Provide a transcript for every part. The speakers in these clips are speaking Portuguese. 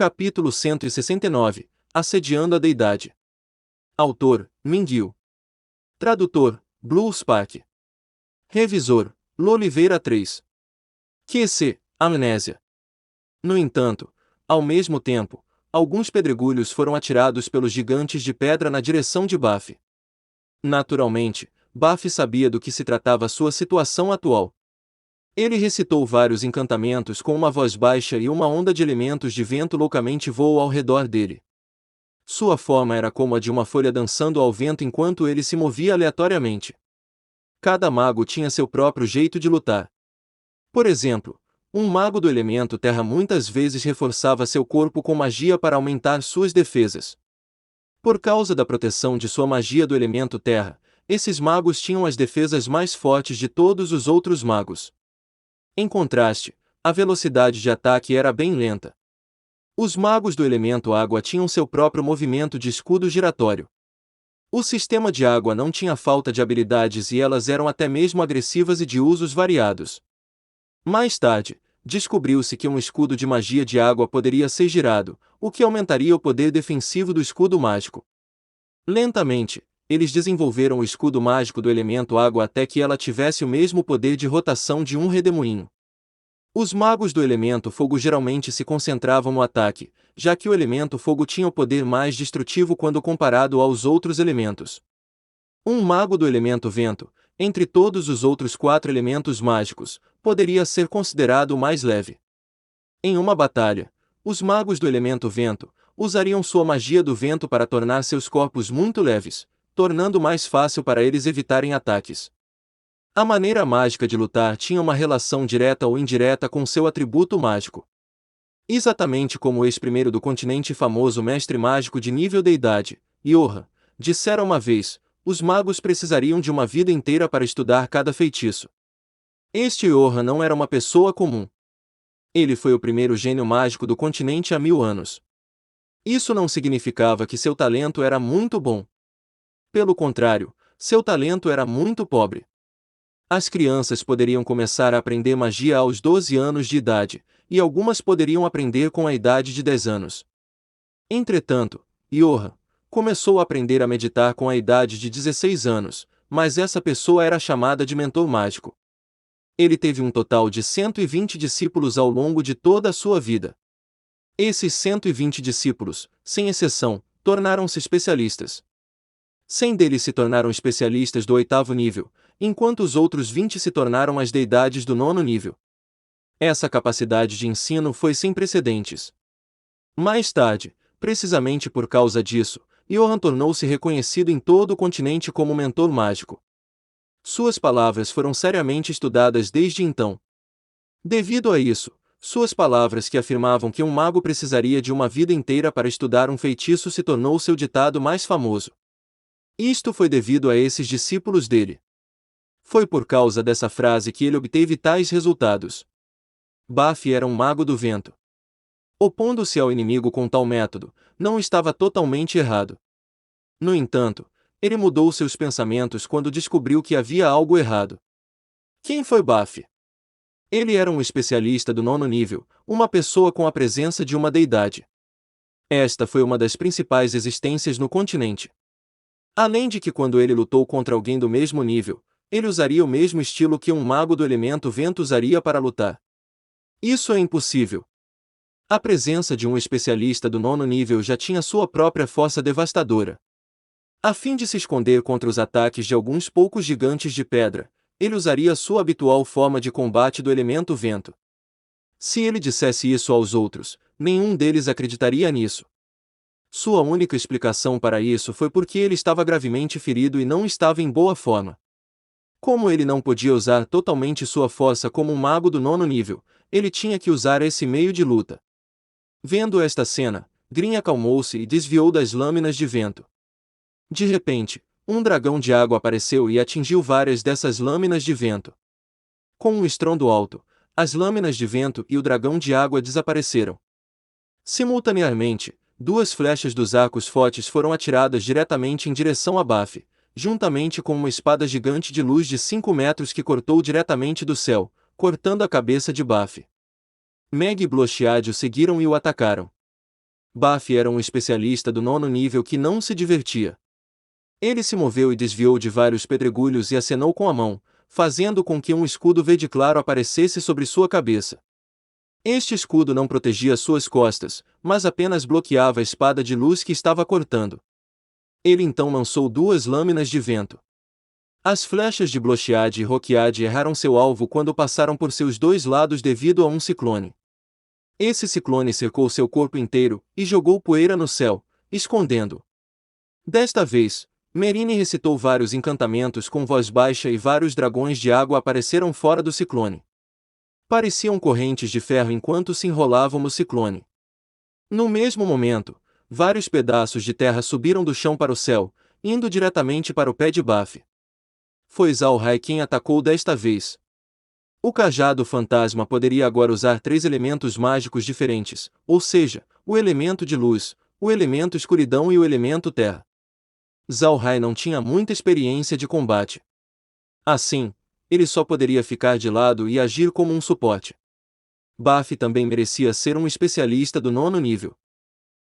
Capítulo 169 Assediando a Deidade. Autor: Mingyil. Tradutor: Blue Spark. Revisor: Loliveira 3. QC: Amnésia. No entanto, ao mesmo tempo, alguns pedregulhos foram atirados pelos gigantes de pedra na direção de Buffy. Naturalmente, Buffy sabia do que se tratava sua situação atual. Ele recitou vários encantamentos com uma voz baixa e uma onda de elementos de vento loucamente voou ao redor dele. Sua forma era como a de uma folha dançando ao vento enquanto ele se movia aleatoriamente. Cada mago tinha seu próprio jeito de lutar. Por exemplo, um mago do elemento terra muitas vezes reforçava seu corpo com magia para aumentar suas defesas. Por causa da proteção de sua magia do elemento terra, esses magos tinham as defesas mais fortes de todos os outros magos. Em contraste, a velocidade de ataque era bem lenta. Os magos do elemento água tinham seu próprio movimento de escudo giratório. O sistema de água não tinha falta de habilidades e elas eram até mesmo agressivas e de usos variados. Mais tarde, descobriu-se que um escudo de magia de água poderia ser girado, o que aumentaria o poder defensivo do escudo mágico. Lentamente, eles desenvolveram o escudo mágico do elemento água até que ela tivesse o mesmo poder de rotação de um redemoinho. Os magos do elemento fogo geralmente se concentravam no ataque, já que o elemento fogo tinha o poder mais destrutivo quando comparado aos outros elementos. Um mago do elemento vento, entre todos os outros 4 elementos mágicos, poderia ser considerado o mais leve. Em uma batalha, os magos do elemento vento usariam sua magia do vento para tornar seus corpos muito leves, tornando mais fácil para eles evitarem ataques. A maneira mágica de lutar tinha uma relação direta ou indireta com seu atributo mágico. Exatamente como o ex-primeiro do continente famoso mestre mágico de nível deidade, Yoha, dissera uma vez, os magos precisariam de uma vida inteira para estudar cada feitiço. Este Yoha não era uma pessoa comum. Ele foi o primeiro gênio mágico do continente há 1000 anos. Isso não significava que seu talento era muito bom. Pelo contrário, seu talento era muito pobre. As crianças poderiam começar a aprender magia aos 12 anos de idade, e algumas poderiam aprender com a idade de 10 anos. Entretanto, Yoha começou a aprender a meditar com a idade de 16 anos, mas essa pessoa era chamada de mentor mágico. Ele teve um total de 120 discípulos ao longo de toda a sua vida. Esses 120 discípulos, sem exceção, tornaram-se especialistas. 100 deles se tornaram especialistas do 8º nível, enquanto os outros 20 se tornaram as deidades do 9º nível. Essa capacidade de ensino foi sem precedentes. Mais tarde, precisamente por causa disso, Yohan tornou-se reconhecido em todo o continente como mentor mágico. Suas palavras foram seriamente estudadas desde então. Devido a isso, suas palavras que afirmavam que um mago precisaria de uma vida inteira para estudar um feitiço se tornou seu ditado mais famoso. Isto foi devido a esses discípulos dele. Foi por causa dessa frase que ele obteve tais resultados. Buffy era um mago do vento. Opondo-se ao inimigo com tal método, não estava totalmente errado. No entanto, ele mudou seus pensamentos quando descobriu que havia algo errado. Quem foi Buffy? Ele era um especialista do 9º nível, uma pessoa com a presença de uma deidade. Esta foi uma das principais existências no continente. Além de que quando ele lutou contra alguém do mesmo nível, ele usaria o mesmo estilo que um mago do elemento vento usaria para lutar. Isso é impossível. A presença de um especialista do 9º nível já tinha sua própria força devastadora. A fim de se esconder contra os ataques de alguns poucos gigantes de pedra, ele usaria sua habitual forma de combate do elemento vento. Se ele dissesse isso aos outros, nenhum deles acreditaria nisso. Sua única explicação para isso foi porque ele estava gravemente ferido e não estava em boa forma. Como ele não podia usar totalmente sua força como um mago do 9º nível, ele tinha que usar esse meio de luta. Vendo esta cena, Green acalmou-se e desviou das lâminas de vento. De repente, um dragão de água apareceu e atingiu várias dessas lâminas de vento. Com um estrondo alto, as lâminas de vento e o dragão de água desapareceram. Simultaneamente, 2 flechas dos arcos fortes foram atiradas diretamente em direção a Buffy, juntamente com uma espada gigante de luz de 5 metros que cortou diretamente do céu, cortando a cabeça de Buffy. Meg e Blochead o seguiram e o atacaram. Buffy era um especialista do 9º nível que não se divertia. Ele se moveu e desviou de vários pedregulhos e acenou com a mão, fazendo com que um escudo verde claro aparecesse sobre sua cabeça. Este escudo não protegia suas costas, mas apenas bloqueava a espada de luz que estava cortando. Ele então lançou 2 lâminas de vento. As flechas de Blochead e Roquead erraram seu alvo quando passaram por seus 2 lados devido a um ciclone. Esse ciclone cercou seu corpo inteiro e jogou poeira no céu, escondendo-o. Desta vez, Merine recitou vários encantamentos com voz baixa e vários dragões de água apareceram fora do ciclone. Pareciam correntes de ferro enquanto se enrolavam no ciclone. No mesmo momento, vários pedaços de terra subiram do chão para o céu, indo diretamente para o pé de Buffy. Foi Zalrai quem atacou desta vez. O cajado fantasma poderia agora usar 3 elementos mágicos diferentes, ou seja, o elemento de luz, o elemento escuridão e o elemento terra. Zalrai não tinha muita experiência de combate. Assim, ele só poderia ficar de lado e agir como um suporte. Buffy também merecia ser um especialista do 9º nível.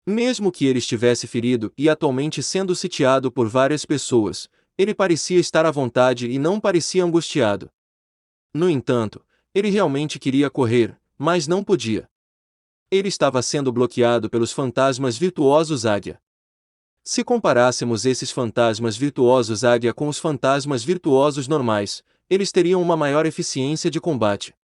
Mesmo que ele estivesse ferido e atualmente sendo sitiado por várias pessoas, ele parecia estar à vontade e não parecia angustiado. No entanto, ele realmente queria correr, mas não podia. Ele estava sendo bloqueado pelos fantasmas virtuosos Águia. Se comparássemos esses fantasmas virtuosos Águia com os fantasmas virtuosos normais, eles teriam uma maior eficiência de combate.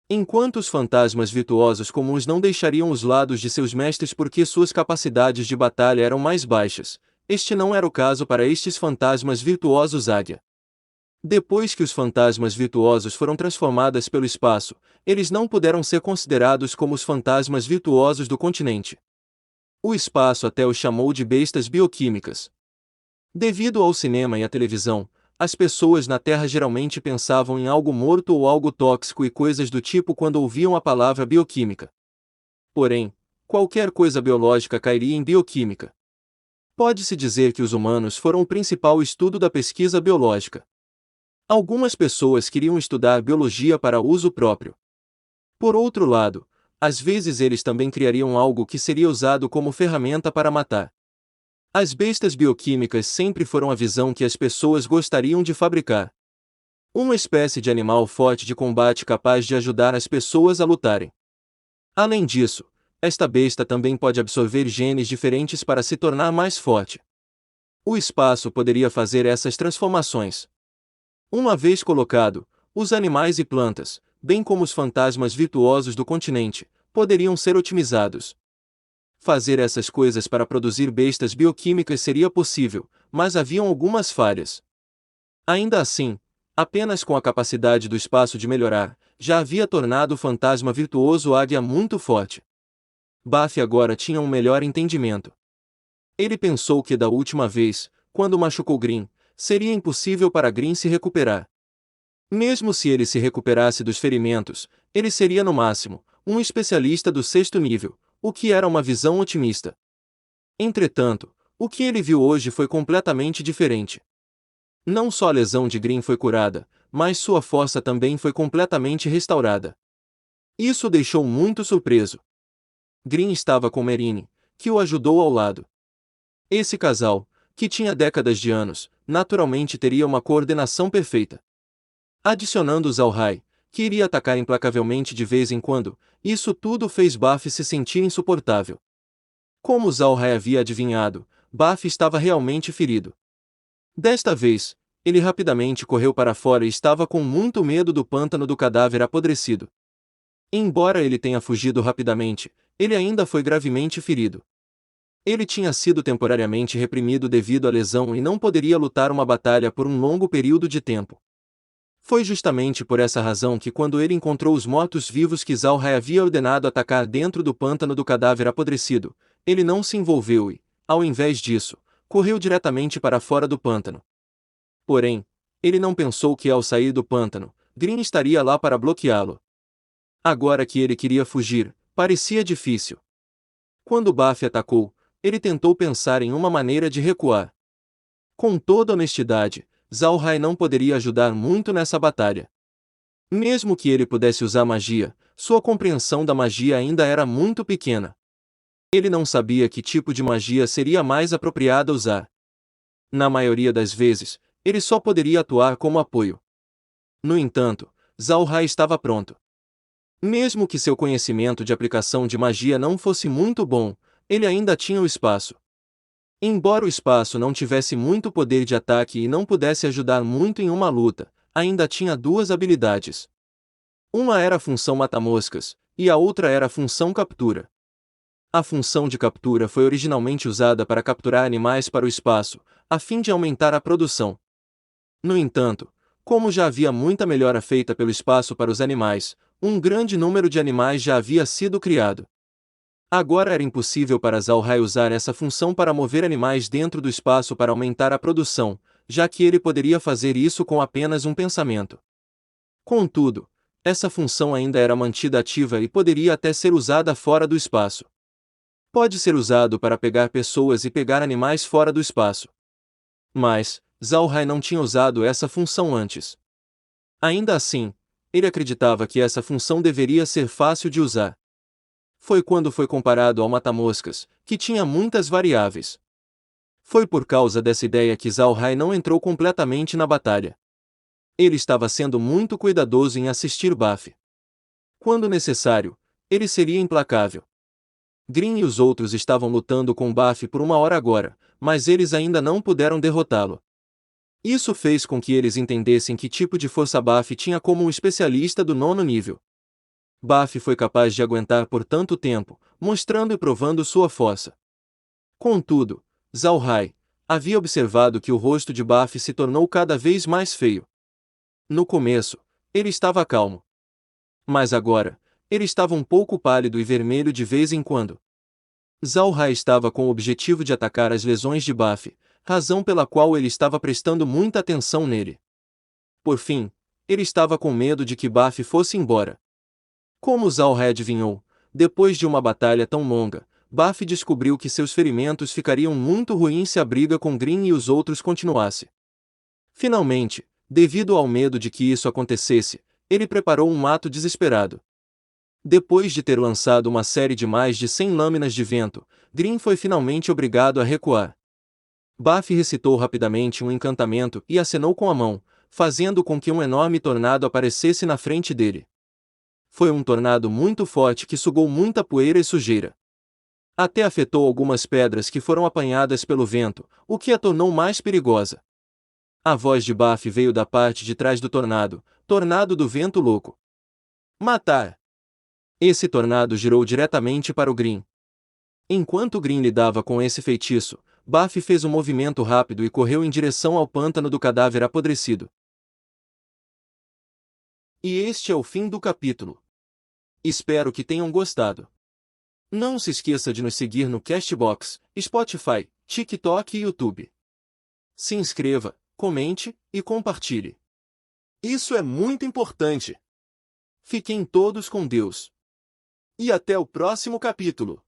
Enquanto os fantasmas virtuosos comuns não deixariam os lados de seus mestres porque suas capacidades de batalha eram mais baixas, este não era o caso para estes fantasmas virtuosos Águia. Depois que os fantasmas virtuosos foram transformados pelo espaço, eles não puderam ser considerados como os fantasmas virtuosos do continente. O espaço até os chamou de bestas bioquímicas. Devido ao cinema e à televisão, as pessoas na Terra geralmente pensavam em algo morto ou algo tóxico e coisas do tipo quando ouviam a palavra bioquímica. Porém, qualquer coisa biológica cairia em bioquímica. Pode-se dizer que os humanos foram o principal estudo da pesquisa biológica. Algumas pessoas queriam estudar biologia para uso próprio. Por outro lado, às vezes eles também criariam algo que seria usado como ferramenta para matar. As bestas bioquímicas sempre foram a visão que as pessoas gostariam de fabricar. Uma espécie de animal forte de combate capaz de ajudar as pessoas a lutarem. Além disso, esta besta também pode absorver genes diferentes para se tornar mais forte. O espaço poderia fazer essas transformações. Uma vez colocado, os animais e plantas, bem como os fantasmas virtuosos do continente, poderiam ser otimizados. Fazer essas coisas para produzir bestas bioquímicas seria possível, mas haviam algumas falhas. Ainda assim, apenas com a capacidade do espaço de melhorar, já havia tornado o fantasma virtuoso Águia muito forte. Buffy agora tinha um melhor entendimento. Ele pensou que da última vez, quando machucou Green, seria impossível para Green se recuperar. Mesmo se ele se recuperasse dos ferimentos, ele seria no máximo um especialista do 6º nível, o que era uma visão otimista. Entretanto, o que ele viu hoje foi completamente diferente. Não só a lesão de Green foi curada, mas sua força também foi completamente restaurada. Isso o deixou muito surpreso. Green estava com Merine, que o ajudou ao lado. Esse casal, que tinha décadas de anos, naturalmente teria uma coordenação perfeita. Adicionando Zalrai, que iria atacar implacavelmente de vez em quando, isso tudo fez Buffy se sentir insuportável. Como Zalrai havia adivinhado, Buffy estava realmente ferido. Desta vez, ele rapidamente correu para fora e estava com muito medo do pântano do cadáver apodrecido. Embora ele tenha fugido rapidamente, ele ainda foi gravemente ferido. Ele tinha sido temporariamente reprimido devido à lesão e não poderia lutar uma batalha por um longo período de tempo. Foi justamente por essa razão que quando ele encontrou os mortos-vivos que Zalrai havia ordenado atacar dentro do pântano do cadáver apodrecido, ele não se envolveu e, ao invés disso, correu diretamente para fora do pântano. Porém, ele não pensou que ao sair do pântano, Green estaria lá para bloqueá-lo. Agora que ele queria fugir, parecia difícil. Quando Buffy atacou, ele tentou pensar em uma maneira de recuar. Com toda honestidade, Zalrai não poderia ajudar muito nessa batalha. Mesmo que ele pudesse usar magia, sua compreensão da magia ainda era muito pequena. Ele não sabia que tipo de magia seria mais apropriada usar. Na maioria das vezes, ele só poderia atuar como apoio. No entanto, Zhao Hai estava pronto. Mesmo que seu conhecimento de aplicação de magia não fosse muito bom, ele ainda tinha o espaço. Embora o espaço não tivesse muito poder de ataque e não pudesse ajudar muito em uma luta, ainda tinha duas habilidades. Uma era a função mata-moscas, e a outra era a função captura. A função de captura foi originalmente usada para capturar animais para o espaço, a fim de aumentar a produção. No entanto, como já havia muita melhora feita pelo espaço para os animais, um grande número de animais já havia sido criado. Agora era impossível para Zhao Hai usar essa função para mover animais dentro do espaço para aumentar a produção, já que ele poderia fazer isso com apenas um pensamento. Contudo, essa função ainda era mantida ativa e poderia até ser usada fora do espaço. Pode ser usado para pegar pessoas e pegar animais fora do espaço. Mas, Zhao Hai não tinha usado essa função antes. Ainda assim, ele acreditava que essa função deveria ser fácil de usar. Foi quando foi comparado ao mata-moscas, que tinha muitas variáveis. Foi por causa dessa ideia que Zhao Hai não entrou completamente na batalha. Ele estava sendo muito cuidadoso em assistir Buffy. Quando necessário, ele seria implacável. Green e os outros estavam lutando com Buffy por uma hora agora, mas eles ainda não puderam derrotá-lo. Isso fez com que eles entendessem que tipo de força Buffy tinha como um especialista do 9º nível. Buffy foi capaz de aguentar por tanto tempo, mostrando e provando sua força. Contudo, Zhao Hai havia observado que o rosto de Buffy se tornou cada vez mais feio. No começo, ele estava calmo. Mas agora, ele estava um pouco pálido e vermelho de vez em quando. Zhao Hai estava com o objetivo de atacar as lesões de Buffy, razão pela qual ele estava prestando muita atenção nele. Por fim, ele estava com medo de que Buffy fosse embora. Como Zhao Hai adivinhou, depois de uma batalha tão longa, Buffy descobriu que seus ferimentos ficariam muito ruins se a briga com Green e os outros continuasse. Finalmente, devido ao medo de que isso acontecesse, ele preparou um ato desesperado. Depois de ter lançado uma série de mais de 100 lâminas de vento, Green foi finalmente obrigado a recuar. Buffy recitou rapidamente um encantamento e acenou com a mão, fazendo com que um enorme tornado aparecesse na frente dele. Foi um tornado muito forte que sugou muita poeira e sujeira. Até afetou algumas pedras que foram apanhadas pelo vento, o que a tornou mais perigosa. A voz de Buffy veio da parte de trás do tornado, tornado do vento louco. Matar! Esse tornado girou diretamente para o Green. Enquanto Green lidava com esse feitiço, Buffy fez um movimento rápido e correu em direção ao pântano do cadáver apodrecido. E este é o fim do capítulo. Espero que tenham gostado. Não se esqueça de nos seguir no Castbox, Spotify, TikTok e YouTube. Se inscreva, comente e compartilhe. Isso é muito importante. Fiquem todos com Deus. E até o próximo capítulo.